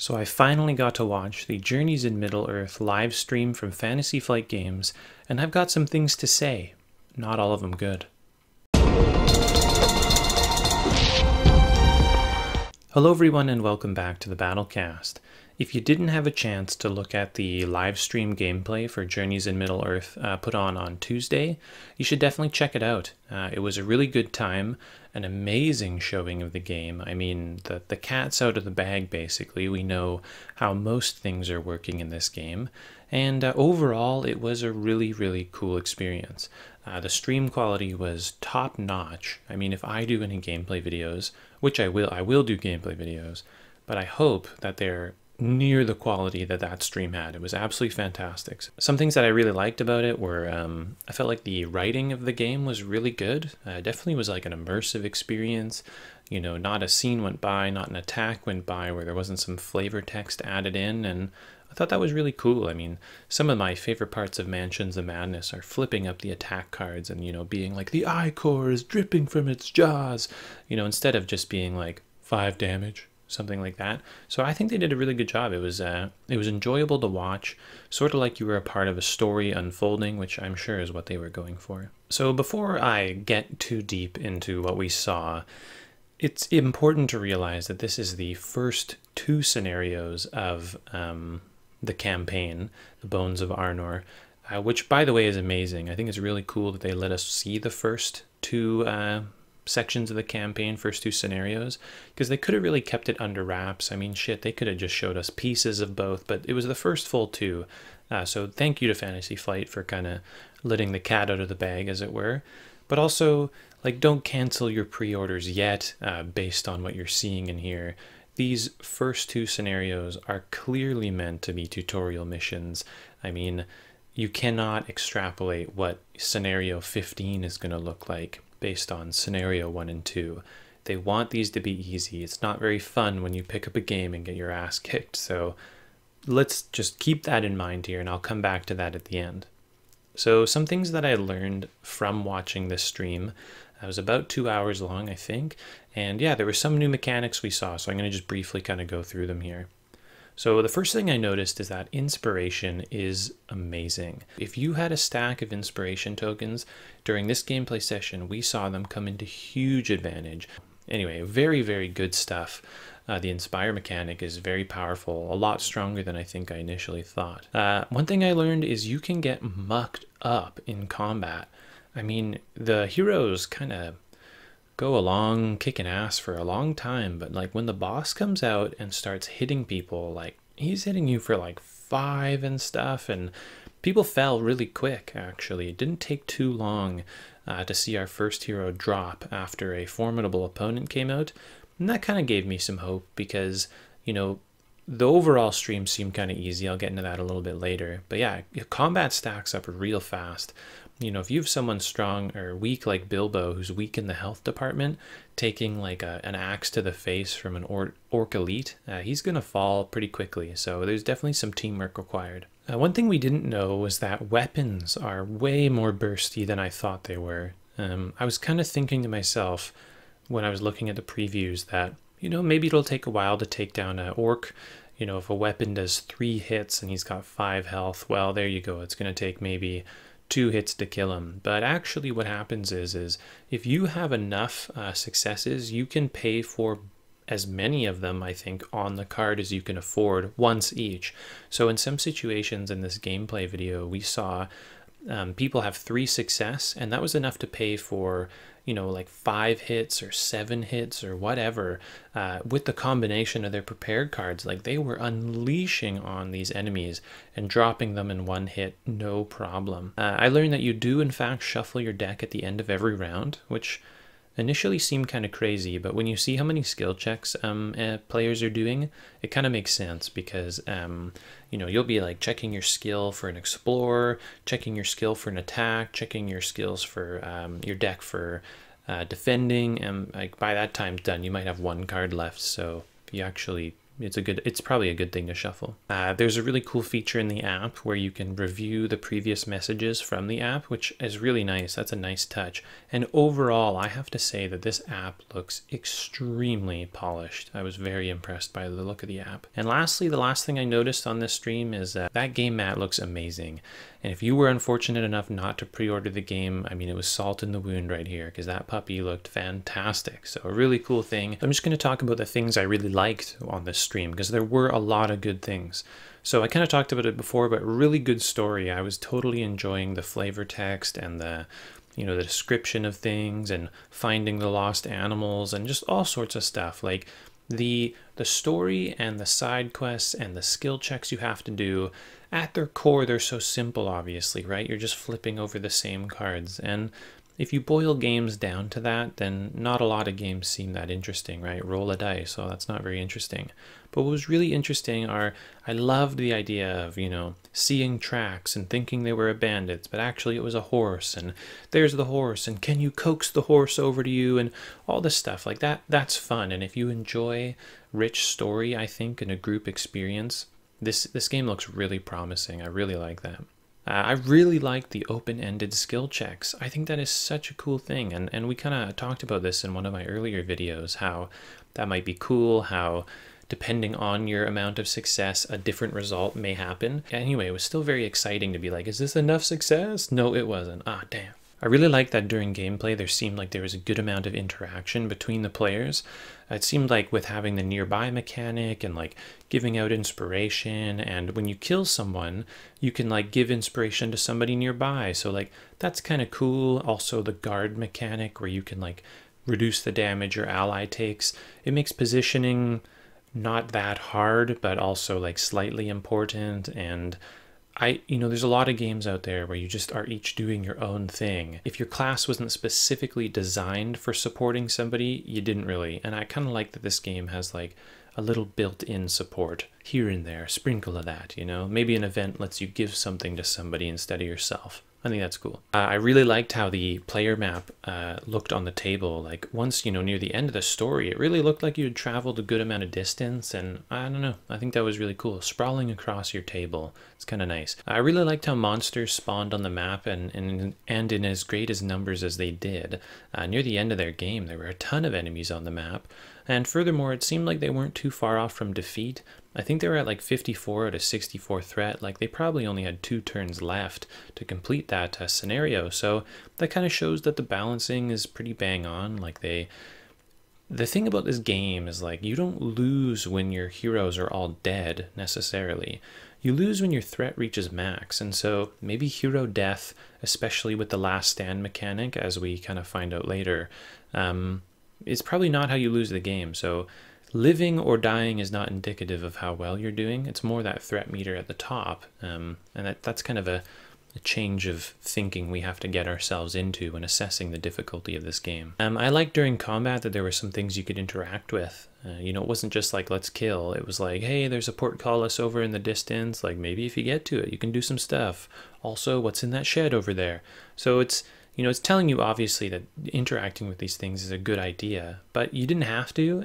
So I finally got to watch the Journeys in Middle-earth live stream from Fantasy Flight Games, and I've got some things to say. Not all of them good. Hello everyone and welcome back to the BattleCast. If you didn't have a chance to look at the live stream gameplay for Journeys in Middle-earth put on Tuesday, you should definitely check it out. It was a really good time, an amazing showing of the game. I mean, the cat's out of the bag basically. We know how most things are working in this game. And overall, it was a really cool experience. The stream quality was top notch. I mean, if I do any gameplay videos, which I will do gameplay videos, but I hope that they're near the quality that stream had. It was absolutely fantastic. Some things that I really liked about it were, I felt like the writing of the game was really good. It definitely was like an immersive experience. You know, not a scene went by, not an attack went by where there wasn't some flavor text added in, and I thought that was really cool. I mean, some of my favorite parts of Mansions of Madness are flipping up the attack cards and, you know, being like, the eye core is dripping from its jaws, you know, instead of just being like 5 damage, something like that. So I think they did a really good job. It was enjoyable to watch, sort of like you were a part of a story unfolding, which I'm sure is what they were going for. So before I get too deep into what we saw, it's important to realize that this is the first 2 scenarios of the campaign, The Bones of Arnor, which, by the way, is amazing. I think it's really cool that they let us see the first 2 sections of the campaign, first 2 scenarios, because they could have really kept it under wraps. I mean, shit, they could have just showed us pieces of both, but it was the first full 2. So thank you to Fantasy Flight for kind of letting the cat out of the bag, as it were. But also, like, don't cancel your pre-orders yet based on what you're seeing in here. These first 2 scenarios are clearly meant to be tutorial missions. I mean, you cannot extrapolate what scenario 15 is going to look like based on scenario 1 and 2. They want these to be easy. It's not very fun when you pick up a game and get your ass kicked. So let's just keep that in mind here, and I'll come back to that at the end. So some things that I learned from watching this stream. It was about 2 hours long, I think. And yeah, there were some new mechanics we saw, so I'm going to just briefly kind of go through them here. So the first thing I noticed is that inspiration is amazing. If you had a stack of inspiration tokens during this gameplay session, we saw them come into huge advantage. Anyway, very good stuff. The Inspire mechanic is very powerful, a lot stronger than I think I initially thought. One thing I learned is you can get mucked up in combat. I mean, the heroes kind of go along kicking ass for a long time, but like when the boss comes out and starts hitting people, like he's hitting you for like 5 and stuff, and people fell really quick. Actually, it didn't take too long to see our first hero drop after a formidable opponent came out, and that kind of gave me some hope because, you know, the overall stream seemed kind of easy. I'll get into that a little bit later, but yeah, combat stacks up real fast. You know, if you have someone strong or weak like Bilbo, who's weak in the health department, taking like an axe to the face from an orc elite, he's going to fall pretty quickly. So there's definitely some teamwork required. One thing we didn't know was that weapons are way more bursty than I thought they were. I was kind of thinking to myself when I was looking at the previews that, you know, maybe it'll take a while to take down an orc. You know, if a weapon does 3 hits and he's got 5 health, well, there you go. It's going to take maybe 2 hits to kill him. But actually what happens is if you have enough successes, you can pay for as many of them, I think, on the card as you can afford once each. So in some situations in this gameplay video, we saw people have 3 success, and that was enough to pay for, you know, like 5 hits or 7 hits or whatever, with the combination of their prepared cards. Like, they were unleashing on these enemies and dropping them in 1 hit, no problem. I learned that you do in fact shuffle your deck at the end of every round, which initially seemed kind of crazy, but when you see how many skill checks players are doing, it kind of makes sense because, you know, you'll be like checking your skill for an explorer, checking your skill for an attack, checking your skills for your deck for defending, and like by that time done, you might have 1 card left. So if you actually it's probably a good thing to shuffle. There's a really cool feature in the app where you can review the previous messages from the app, which is really nice. That's a nice touch. And overall, I have to say that this app looks extremely polished. I was very impressed by the look of the app. And lastly, the last thing I noticed on this stream is that game mat looks amazing. And if you were unfortunate enough not to pre-order the game, I mean, it was salt in the wound right here, because that puppy looked fantastic. So a really cool thing. I'm just going to talk about the things I really liked on this stream, because there were a lot of good things. So I kind of talked about it before, but really good story. I was totally enjoying the flavor text and the description of things and finding the lost animals and just all sorts of stuff. Like the story and the side quests and the skill checks you have to do, at their core, they're so simple, obviously, right? You're just flipping over the same cards. And if you boil games down to that, then not a lot of games seem that interesting, right? Roll a dice, so that's not very interesting. But what was really interesting I loved the idea of, seeing tracks and thinking they were bandits, but actually it was a horse, and there's the horse, and can you coax the horse over to you, and all this stuff like that. That's fun. And if you enjoy rich story, I think, in a group experience, this game looks really promising. I really like that. I really like the open-ended skill checks. I think that is such a cool thing, and we kind of talked about this in one of my earlier videos, how that might be cool, how depending on your amount of success, a different result may happen. Anyway, it was still very exciting to be like, is this enough success? No, it wasn't. Ah, damn. I really liked that during gameplay there seemed like there was a good amount of interaction between the players. It seemed like with having the nearby mechanic and like giving out inspiration, and when you kill someone you can like give inspiration to somebody nearby, so like that's kind of cool. Also the guard mechanic where you can like reduce the damage your ally takes. It makes positioning not that hard, but also like slightly important. And there's a lot of games out there where you just are each doing your own thing. If your class wasn't specifically designed for supporting somebody, you didn't really. And I kind of like that this game has like a little built-in support here and there, sprinkle of that, Maybe an event lets you give something to somebody instead of yourself. I think that's cool. I really liked how the player map looked on the table. Like once, near the end of the story, it really looked like you had traveled a good amount of distance, and I don't know, I think that was really cool. Sprawling across your table, it's kind of nice. I really liked how monsters spawned on the map and in as great as numbers as they did. Near the end of their game, there were a ton of enemies on the map. And furthermore, it seemed like they weren't too far off from defeat. I think they were at like 54 out of 64 threat. Like they probably only had 2 turns left to complete that scenario. So that kind of shows that the balancing is pretty bang on. Like the thing about this game is like you don't lose when your heroes are all dead necessarily. You lose when your threat reaches max. And so maybe hero death, especially with the last stand mechanic, as we kind of find out later, is probably not how you lose the game. So living or dying is not indicative of how well you're doing. It's more that threat meter at the top. And that's kind of a change of thinking we have to get ourselves into when assessing the difficulty of this game. I liked during combat that there were some things you could interact with. It wasn't just like, let's kill. It was like, hey, there's a portcullis over in the distance. Like maybe if you get to it, you can do some stuff. Also, what's in that shed over there? So it's telling you obviously that interacting with these things is a good idea, but you didn't have to.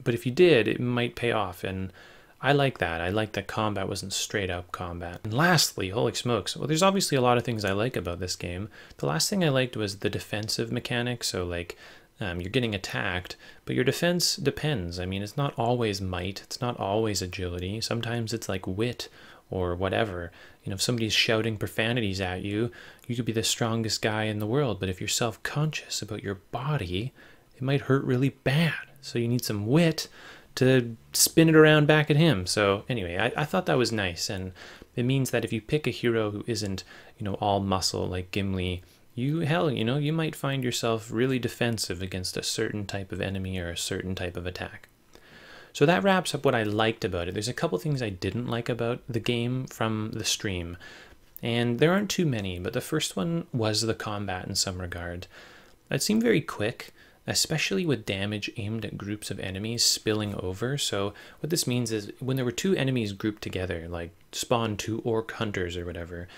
But if you did, it might pay off. And I like that. I like that combat wasn't straight up combat. And lastly, holy smokes, well, there's obviously a lot of things I like about this game. The last thing I liked was the defensive mechanic. So like you're getting attacked, but your defense depends. I mean, it's not always might. It's not always agility. Sometimes it's like wit or whatever. If somebody's shouting profanities at you, you could be the strongest guy in the world, but if you're self-conscious about your body, it might hurt really bad. So you need some wit to spin it around back at him. So anyway, I thought that was nice, and it means that if you pick a hero who isn't, all muscle like Gimli, you might find yourself really defensive against a certain type of enemy or a certain type of attack. So that wraps up what I liked about it. There's a couple things I didn't like about the game from the stream, and there aren't too many, but the first one was the combat in some regard. It seemed very quick, especially with damage aimed at groups of enemies spilling over. So what this means is when there were 2 enemies grouped together, like spawn 2 orc hunters or whatever,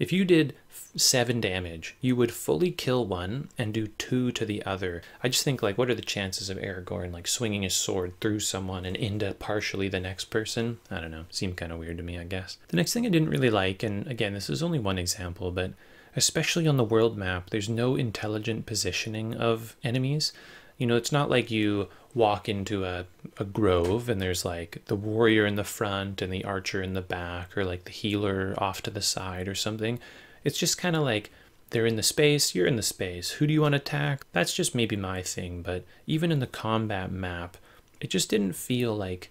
If you did 7 damage, you would fully kill one and do 2 to the other. I just think, like, what are the chances of Aragorn, like, swinging his sword through someone and into partially the next person? I don't know. Seemed kind of weird to me, I guess. The next thing I didn't really like, and again, this is only one example, but especially on the world map, there's no intelligent positioning of enemies. You know, it's not like you walk into a grove and there's like the warrior in the front and the archer in the back, or like the healer off to the side or something. It's just kind of like they're in the space, you're in the space. Who do you want to attack? That's just maybe my thing, but even in the combat map, it just didn't feel like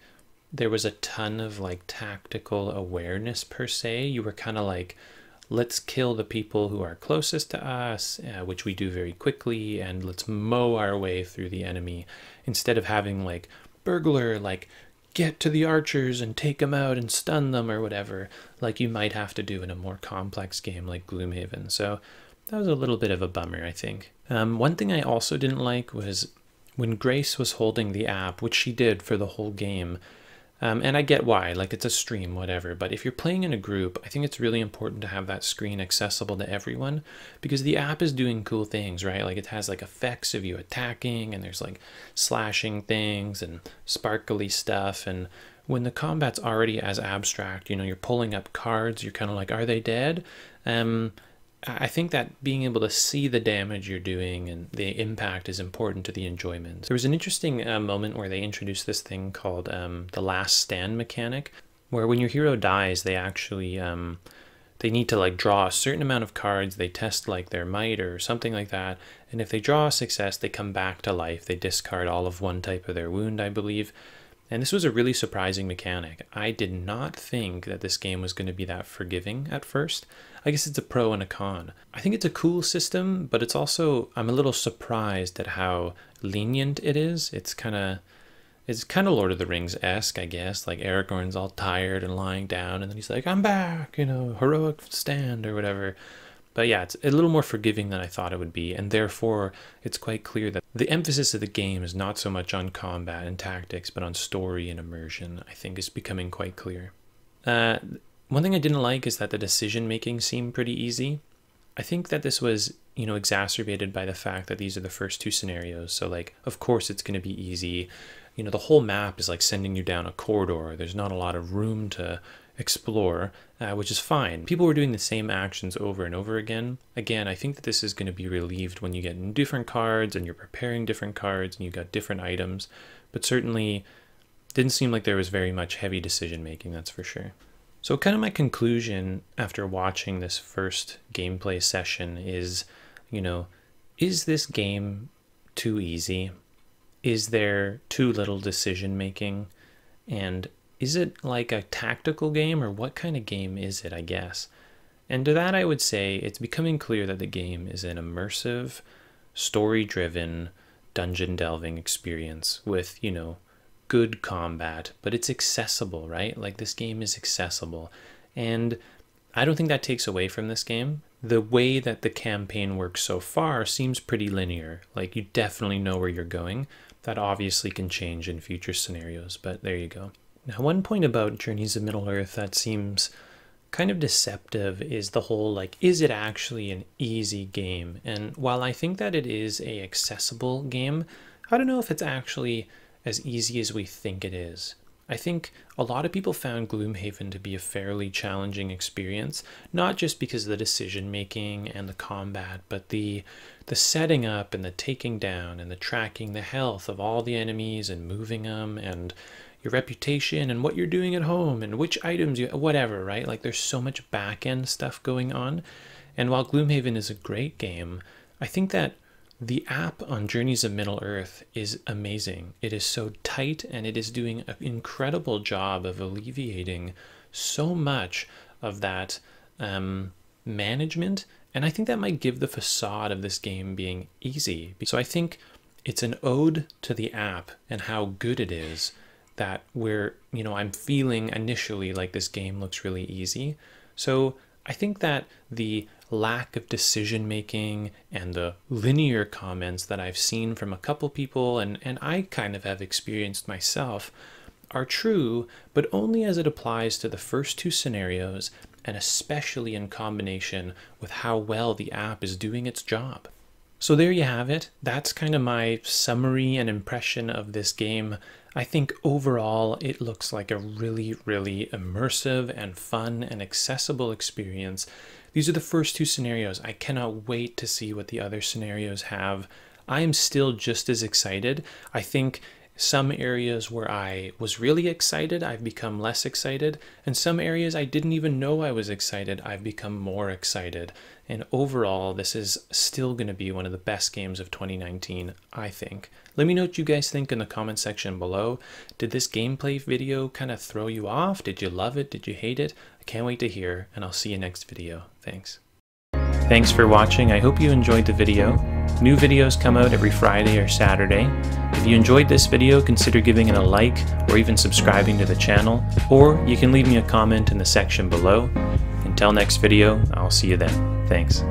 there was a ton of like tactical awareness per se. You were kind of like, let's kill the people who are closest to us, which we do very quickly, and let's mow our way through the enemy, instead of having like burglar, like get to the archers and take them out and stun them or whatever, like you might have to do in a more complex game like Gloomhaven. So that was a little bit of a bummer, I think. One thing I also didn't like was when Grace was holding the app, which she did for the whole game. And I get why, like it's a stream, whatever, but if you're playing in a group, I think it's really important to have that screen accessible to everyone, because the app is doing cool things, right? Like it has like effects of you attacking, and there's like slashing things and sparkly stuff, and when the combat's already as abstract, you know, you're pulling up cards, you're kind of like, are they dead? I think that being able to see the damage you're doing and the impact is important to the enjoyment. There was an interesting moment where they introduced this thing called the last stand mechanic, where when your hero dies, they actually they need to like draw a certain amount of cards. They test like their might or something like that, and if they draw a success, they come back to life. They discard all of one type of their wound, I believe. And this was a really surprising mechanic. I did not think that this game was going to be that forgiving at first. I guess it's a pro and a con. I think it's a cool system, but it's also, I'm a little surprised at how lenient it is. It's kind of Lord of the Rings-esque, I guess. Like Aragorn's all tired and lying down, and then he's like, I'm back, you know, heroic stand or whatever. But yeah, it's a little more forgiving than I thought it would be, and therefore it's quite clear that the emphasis of the game is not so much on combat and tactics, but on story and immersion, I think is becoming quite clear. One thing I didn't like is that the decision-making seemed pretty easy. I think that this was, you know, exacerbated by the fact that these are the first 2 scenarios, so like, of course it's going to be easy. You know, the whole map is like sending you down a corridor. There's not a lot of room to explore, which is fine. People were doing the same actions over and over again. Again, I think that this is going to be relieved when you get different cards and you're preparing different cards and you've got different items, but certainly didn't seem like there was very much heavy decision making, that's for sure. So kind of my conclusion after watching this first gameplay session is, you know, is this game too easy? Is there too little decision making? And is it like a tactical game, or what kind of game is it, I guess? And to that I would say it's becoming clear that the game is an immersive, story-driven, dungeon delving experience with, you know, good combat, but it's accessible, right? Like this game is accessible. And I don't think that takes away from this game. The way that the campaign works so far seems pretty linear. Like you definitely know where you're going. That obviously can change in future scenarios, but there you go. Now, one point about Journeys of Middle-earth that seems kind of deceptive is the whole, like, is it actually an easy game? And while I think that it is a accessible game, I don't know if it's actually as easy as we think it is. I think a lot of people found Gloomhaven to be a fairly challenging experience, not just because of the decision making and the combat, but the setting up and the taking down and the tracking the health of all the enemies and moving them, and your reputation and what you're doing at home and which items you, whatever, right? Like there's so much back end stuff going on. And while Gloomhaven is a great game, I think that the app on Journeys of Middle-earth is amazing. It is so tight, and it is doing an incredible job of alleviating so much of that management. And I think that might give the facade of this game being easy. So I think it's an ode to the app and how good it is that I'm feeling initially like this game looks really easy. So I think that the lack of decision making and the linear comments that I've seen from a couple people, and I kind of have experienced myself, are true, but only as it applies to the first two scenarios, and especially in combination with how well the app is doing its job. So there you have it. That's kind of my summary and impression of this game. I think overall it looks like a really, really immersive and fun and accessible experience. These are the first two scenarios. I cannot wait to see what the other scenarios have. I am still just as excited. I think some areas where I was really excited, I've become less excited. And some areas I didn't even know I was excited, I've become more excited. And overall, this is still going to be one of the best games of 2019, I think. Let me know what you guys think in the comment section below. Did this gameplay video kind of throw you off? Did you love it? Did you hate it? I can't wait to hear, and I'll see you next video. Thanks. Thanks for watching. I hope you enjoyed the video. New videos come out every Friday or Saturday. If you enjoyed this video, consider giving it a like or even subscribing to the channel, or you can leave me a comment in the section below. Until next video, I'll see you then. Thanks.